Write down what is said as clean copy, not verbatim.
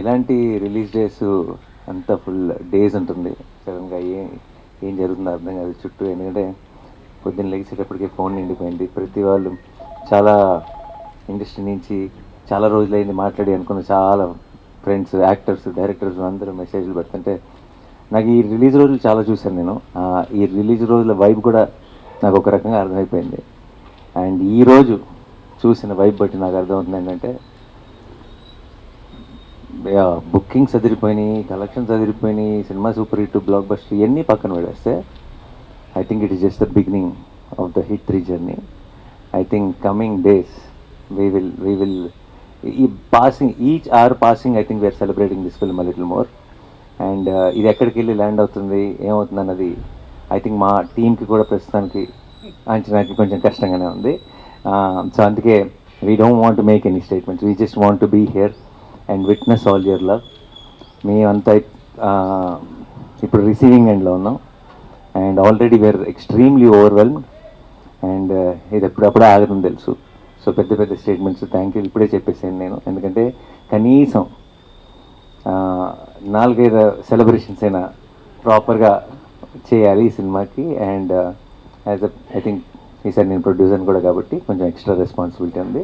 ఇలాంటి release days అంతా full days ఉంటుంది. సడన్గా ఏం జరుగుతుందో అర్థం కాదు చుట్టూ. ఎందుకంటే పొద్దున్న లేచేటప్పటికే ఫోన్ నిండిపోయింది. ప్రతి వాళ్ళు చాలా ఇండస్ట్రీ నుంచి చాలా రోజులైంది మాట్లాడి అనుకున్న చాలా ఫ్రెండ్స్, యాక్టర్స్, డైరెక్టర్స్ అందరూ మెసేజ్లు పెడుతుంటే నాకు ఈ రిలీజ్ రోజులు చాలా చూశాను నేను. ఈ రిలీజ్ రోజుల వైబ్ కూడా నాకు ఒక రకంగా అర్థమైపోయింది. అండ్ ఈరోజు చూసిన వైబ్ బట్టి నాకు అర్థమవుతుంది ఏంటంటే బుకింగ్స్ అదిరిపోయినాయి, కలెక్షన్స్ అదిరిపోయినాయి, సినిమా సూపర్ హిట్, బ్లాక్ బస్టర్ ఇవన్నీ పక్కన పెడేస్తే I think it is just the beginning of the hit 3 journey. I think coming days we will ఈ passing each or passing I think we are celebrating this film a little more. And ఇది ఎక్కడికి వెళ్ళి land అవుతుంది ఏమవుతుంది అన్నది I think మా టీంకి కూడా ప్రస్తుతానికి అంచనాకి కొంచెం కష్టంగానే ఉంది. సో అందుకే we don't want to make any statements, we just want to be here and witness all your love. మేమంతా ఇప్పుడు రిసీవింగ్ ఎండ్లో ఉన్నాం and already were extremely overwhelm. And ఇది ఎప్పుడప్పుడే ఆగదని తెలుసు. సో పెద్ద పెద్ద స్టేట్మెంట్స్ థ్యాంక్ యూ ఇప్పుడే చెప్పేసాను నేను. ఎందుకంటే కనీసం 4-5 సెలబ్రేషన్స్ అయినా ప్రాపర్గా చేయాలి ఈ సినిమాకి. అండ్ యాజ్ ఐ థింక్ ఈసారి నేను ప్రొడ్యూసర్ని కూడా కాబట్టి కొంచెం ఎక్స్ట్రా రెస్పాన్సిబిలిటీ ఉంది.